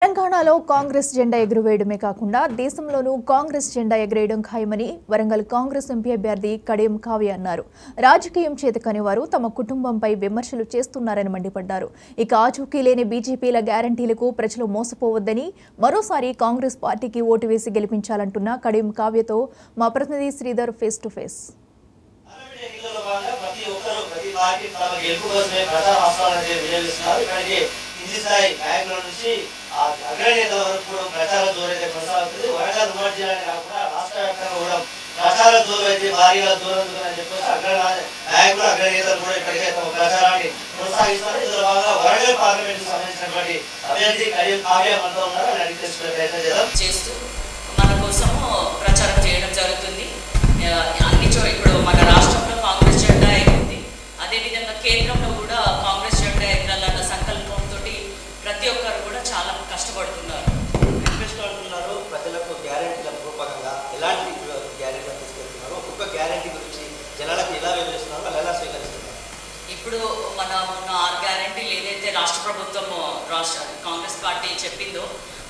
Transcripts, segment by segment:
తెలంగాణలో కాంగ్రెస్ జెండా ఎగురవేయడమే కాకుండా దేశంలోనూ కాంగ్రెస్ జెండా ఎగరేయడం ఖాయమని వరంగల్ కాంగ్రెస్ ఎంపీ అభ్యర్థి కడియం కావ్య అన్నారు. రాజకీయం చేతకాని వారు తమ కుటుంబంపై విమర్శలు చేస్తున్నారని మండిపడ్డారు. ఇక ఆచూకీ లేని బీజేపీల గ్యారంటీలకు ప్రజలు మోసపోవద్దని మరోసారి కాంగ్రెస్ పార్టీకి ఓటు వేసి గెలిపించాలంటున్న కడియం కావ్యతో మా ప్రతినిధి శ్రీధర్ ఫేస్ టు ఫేస్. అగ్రనేతల వరకు కూడా ప్రచార జోరు అయితే కొనసాగుతుంది. వరంగల్ ఉమ్మడి జిల్లానే కాకుండా రాష్ట్ర వ్యాప్తంగా కూడా ప్రచార జోరు అయితే భారీగా జోరందుకుందని చెప్పేసి నాయకులు అగ్రనేతలు కూడా ఇప్పటికే తమ ప్రచారాన్ని కొనసాగిస్తారు. ఇందులో భాగంగా వరంగల్ పార్లమెంట్ సంబంధించినటువంటి అభ్యర్థి కడియం కావ్య మనతో ఉన్నారు. అని అడిగి తెలుసుకునే ప్రయత్నం చేస్తూ మన కోసము ప్రచారం చేయడం జరుగుతుంది. అన్ని ఇప్పుడు మన రాష్ట్రంలో కాంగ్రెస్ జెండా ఎగిరింది, అదేవిధంగా కేంద్రంలో కూడా కాంగ్రెస్ జెండా ఎగరాలన్న సంకల్పంతో ప్రతి ఒక్కరు కూడా చాలా కష్టపడుతున్నారు. ప్రజలకు గ్యారెంటీల రూపకంగా ఎలాంటి గ్యారెంటీ తీసుకెళ్తున్నారు, ఒక్కొక్క గ్యారెంటీ గురించి జనాలకు ఎలా వివరిస్తున్నారు, వాళ్ళు ఎలా స్వీకరిస్తున్నారు? ఇప్పుడు మన 6 గ్యారెంటీలు ఏదైతే రాష్ట్ర ప్రభుత్వం కాంగ్రెస్ పార్టీ చెప్పిందో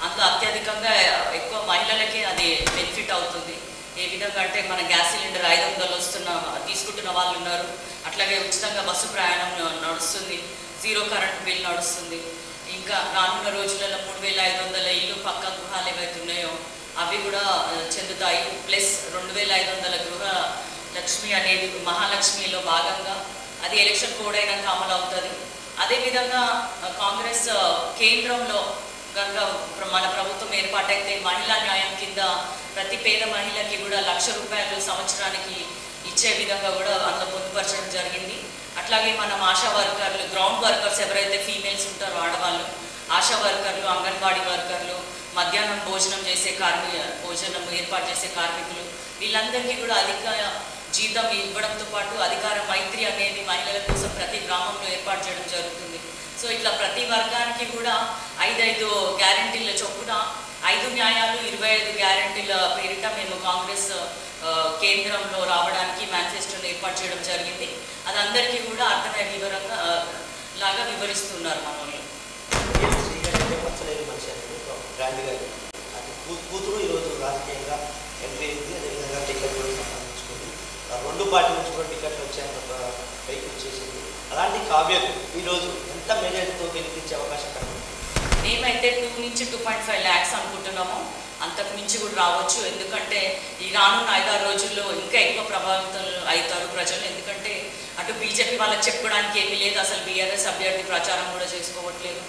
అందులో అత్యధికంగా ఎక్కువ మహిళలకి అది బెనిఫిట్ అవుతుంది. ఏ విధంగా అంటే మన గ్యాస్ సిలిండర్ 500 తీసుకుంటున్న వాళ్ళు ఉన్నారు. అట్లాగే ఉచితంగా బస్సు ప్రయాణం నడుస్తుంది, 0 కరెంట్ బిల్ నడుస్తుంది. ఇంకా రానున్న రోజులలో 3500 ఇల్లు పక్క గృహాలు ఏవైతే ఉన్నాయో అవి కూడా చెందుతాయి. ప్లస్ 2500 గృహ లక్ష్మి అనేది మహాలక్ష్మిలో భాగంగా అది ఎలక్షన్ కోడ్ అయినాక అమలు అవుతుంది. అదేవిధంగా కాంగ్రెస్ కేంద్రంలో కనుక మన ప్రభుత్వం ఏర్పాటైతే మహిళా న్యాయం కింద ప్రతి పేద మహిళకి కూడా ₹1,00,000 సంవత్సరానికి ఇచ్చే విధంగా కూడా అందులో పొందుపరచడం జరిగింది. అట్లాగే మనం ఆశా వర్కర్లు, గ్రౌండ్ వర్కర్స్ ఎవరైతే ఫీమేల్స్ ఉంటారో ఆడవాళ్ళు, ఆశా వర్కర్లు, అంగన్వాడీ వర్కర్లు, మధ్యాహ్నం భోజనం చేసే భోజనం ఏర్పాటు చేసే కార్మికులు, వీళ్ళందరికీ కూడా అధిక జీతం ఇవ్వడంతో పాటు అధికార మైత్రి అనేది మహిళల కోసం ప్రతి గ్రామంలో ఏర్పాటు చేయడం జరుగుతుంది. సో ఇట్లా ప్రతి వర్గానికి కూడా 5 గ్యారెంటీల చొప్పున 5 న్యాయాలు 25 గ్యారెంటీల పేరిట మేము కాంగ్రెస్ కేంద్రంలో రావడానికి మేనిఫెస్టోని ఏర్పాటు చేయడం జరిగింది. అది అందరికీ కూడా అర్థమయ్యే వివరంగా లాగా వివరిస్తున్నారు మన వాళ్ళు. కూతురు ఈరోజు రాజకీయంగా ఎంట్రీ అయింది, అదేవిధంగా టికెట్ కూడా సంపాదించుకుంది. 2 పార్టీల నుంచి కూడా టికెట్లు వచ్చాయని పైకి వచ్చేసింది. అలాంటి కావ్యకు ఈరోజు ఎంత మెజారిటీతో గెలిపించే అవకాశం కలుగుతుంది? మేమైతే 2 నుంచి 2.5 lakhs అనుకుంటున్నాము. అంతకు మించి కూడా రావచ్చు. ఎందుకంటే ఈ రానున్న 5-6 రోజుల్లో ఇంకా ఎక్కువ ప్రభావితం అవుతారు ప్రజలు. ఎందుకంటే అటు బీజేపీ వాళ్ళకి చెప్పుకోవడానికి ఏమీ లేదు, అసలు బీఆర్ఎస్ అభ్యర్థి ప్రచారం కూడా చేసుకోవట్లేదు.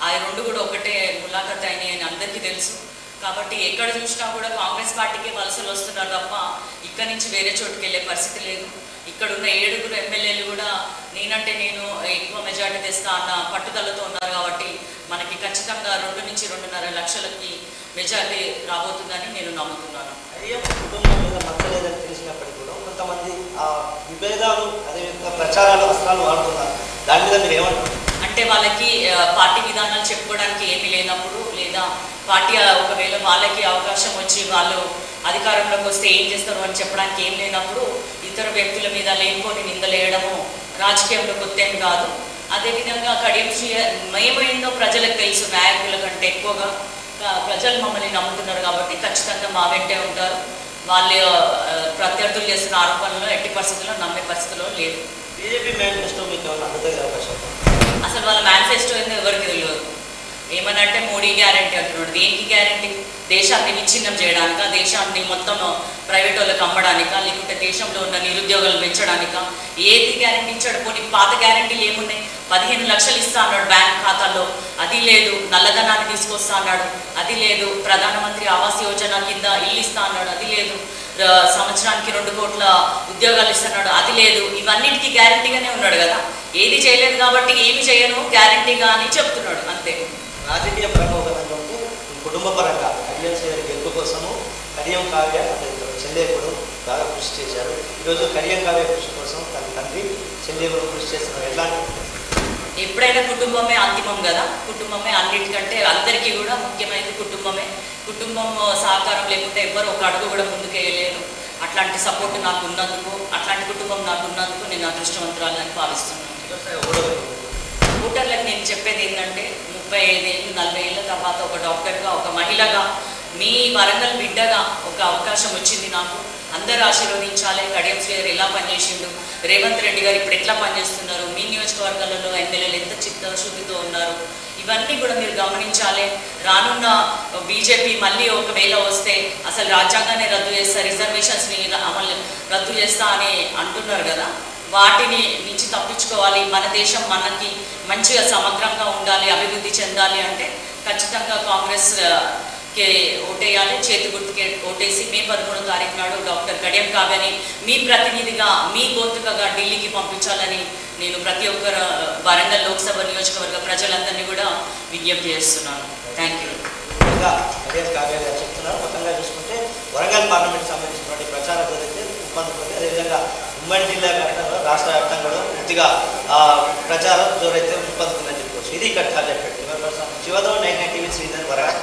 ఆ 2 కూడా ఒకటే ములాఖత్ అయినాయి అని అందరికీ తెలుసు. కాబట్టి ఎక్కడ చూసినా కూడా కాంగ్రెస్ పార్టీకి వలసలు వస్తున్నారు తప్ప ఇక్కడ నుంచి వేరే చోటుకి వెళ్ళే పరిస్థితి లేదు. ఇక్కడ ఉన్న 7 ఎమ్మెల్యేలు కూడా నేనంటే నేను ఎక్కువ మెజార్టీ తెస్తా అన్న పట్టుదలతో ఉన్నారు. కాబట్టి మనకి ఖచ్చితంగా 2 నుంచి 2.5 లక్షలకి మెజార్టీ రాబోతుందని నేను నమ్ముతున్నాను. కుటుంబం మీద మద్దలేదని తెలిసినప్పటికీ కూడా కొంతమంది ఆ విభేదాలు అదేవిధంగా ప్రచారాలు అస్త్రాలు వాడుతున్నారు. దాని మీద మీరు ఏమంటారు? అంటే వాళ్ళకి పార్టీ విధానాలు చెప్పుకోవడానికి ఏమీ లేనప్పుడు, లేదా పార్టీ ఒకవేళ వాళ్ళకి అవకాశం వచ్చి వాళ్ళు అధికారంలోకి వస్తే ఏం చేస్తారు అని చెప్పడానికి ఏం లేనప్పుడు ఇతర వ్యక్తుల మీద లేనిపోని నిందలేయడము రాజకీయంలో కొత్తేం కాదు. అదేవిధంగా కడియం మేమైందో ప్రజలకు తెలుసు, నాయకుల కంటే ఎక్కువగా ప్రజలు మమ్మల్ని నమ్ముతున్నారు. కాబట్టి ఖచ్చితంగా మా వెంటే ఉంటారు. వాళ్ళు ప్రత్యర్థులు చేస్తున్న ఆరోపణలు ఎట్టి పరిస్థితుల్లో నమ్మే పరిస్థితిలో లేదు. బీజేపీ మేనిఫెస్టో మీకు అవకాశం? అసలు వాళ్ళ మేనిఫెస్టో ఏందో ఎవరికి తెలియదు. ఏమనంటే మోడీ గ్యారంటీ అంటున్నాడు. దేనికి గ్యారంటీ? దేశాన్ని విచ్ఛిన్నం చేయడానికా, దేశాన్ని మొత్తం ప్రైవేట్ వాళ్ళకి అమ్మడానికా, లేకుంటే దేశంలో ఉన్న నిరుద్యోగాలు పెంచడానికా? ఏది గ్యారంటీ ఇచ్చాడు? పోనీ పాత గ్యారంటీలు ఏమున్నాయి? 15 లక్షలు ఇస్తా అన్నాడు బ్యాంక్ ఖాతాల్లో, అది లేదు. నల్లధనాన్ని తీసుకొస్తా అన్నాడు, అది లేదు. ప్రధానమంత్రి ఆవాస్ యోజన కింద ఇల్లు ఇస్తా అన్నాడు, అది లేదు. సంవత్సరానికి 2 కోట్ల ఉద్యోగాలు ఇస్తున్నాడు, అది లేదు. ఇవన్నిటికీ గ్యారంటీగానే ఉన్నాడు కదా. ఏది చేయలేదు కాబట్టి ఏమి చేయను గ్యారంటీగా అని చెప్తున్నాడు, అంతే. రాజకీయ పరంగా ఉంటే కుటుంబ పరంగా కడియం గారి గెలుపు కోసము కడియం కావ్య చెల్లేపుడు బాగా కృషి చేశారు. ఈరోజు కడియం కావ్య కృషి కోసం తన తండ్రి చెల్లేపుడు కృషి చేస్తున్నారు. ఎట్లాంటి? ఎప్పుడైనా కుటుంబమే అంతిమం కదా. కుటుంబమే అన్నిటికంటే అందరికీ కూడా ముఖ్యమైనది కుటుంబమే. కుటుంబం సహకారం లేకుంటే ఎవ్వరు ఒక అడుగు కూడా ముందుకు వేయలేరు. అట్లాంటి సపోర్ట్ నాకు ఉన్నందుకు, అట్లాంటి కుటుంబం నాకు ఉన్నందుకు నేను అదృష్టవంతురాలని భావిస్తున్నాను. ఓటర్లకు నేను చెప్పేది ఏంటంటే 35 ఏళ్ళు 40 ఏళ్ళ తర్వాత ఒక డాక్టర్గా, ఒక మహిళగా, మీ వరంగల్ బిడ్డగా ఒక అవకాశం వచ్చింది నాకు. అందరూ ఆశీర్వదించాలి. కడియం శ్రీ గారు ఎలా పనిచేసిండు, రేవంత్ రెడ్డి గారు ఇప్పుడు ఎట్లా పనిచేస్తున్నారు, మీ నియోజకవర్గాలలో ఎమ్మెల్యేలు ఎంత చిత్తశుద్ధితో ఉన్నారు, ఇవన్నీ కూడా మీరు గమనించాలి. రానున్న బీజేపీ మళ్ళీ ఒకవేళ వస్తే అసలు రాజ్యాంగాన్ని రద్దు చేస్తా, రిజర్వేషన్స్ని అమలు రద్దు చేస్తా అని అంటున్నారు కదా, వాటిని నుంచి తప్పించుకోవాలి. మన దేశం మనకి మంచిగా సమగ్రంగా ఉండాలి, అభివృద్ధి చెందాలి అంటే ఖచ్చితంగా కాంగ్రెస్కి ఓటేయాలి. చేతి గుర్తుకే ఓటేసి మే 13వ తారీఖు నాడు డాక్టర్ కడియం కావ్యని మీ ప్రతినిధిగా, మీ గొంతుకగా ఢిల్లీకి పంపించాలని నేను ప్రతి ఒక్కరు వరంగల్ లోక్సభ నియోజకవర్గ ప్రజలందరినీ కూడా విజ్ఞప్తి చేస్తున్నాను. Thank you. కడియం కావ్య గారు చెప్తున్నారు. మొత్తంగా చూసుకుంటే వరంగల్ పార్లమెంట్ సంబంధించినటువంటి ప్రచారం ఏదైతే ఊపందుకుంది, అదేవిధంగా ఉమ్మడి జిల్లా వ్యాప్తంగా రాష్ట్ర వ్యాప్తంగా కూడా పూర్తిగా ప్రచారం జోరైతే ఊపందుకుందని చెప్పుకోవచ్చు. ఇది ఇక్కడ టార్గెట్ పెట్టి శివధవ్ 99 టీవీ శ్రీధర్ వరంగల్.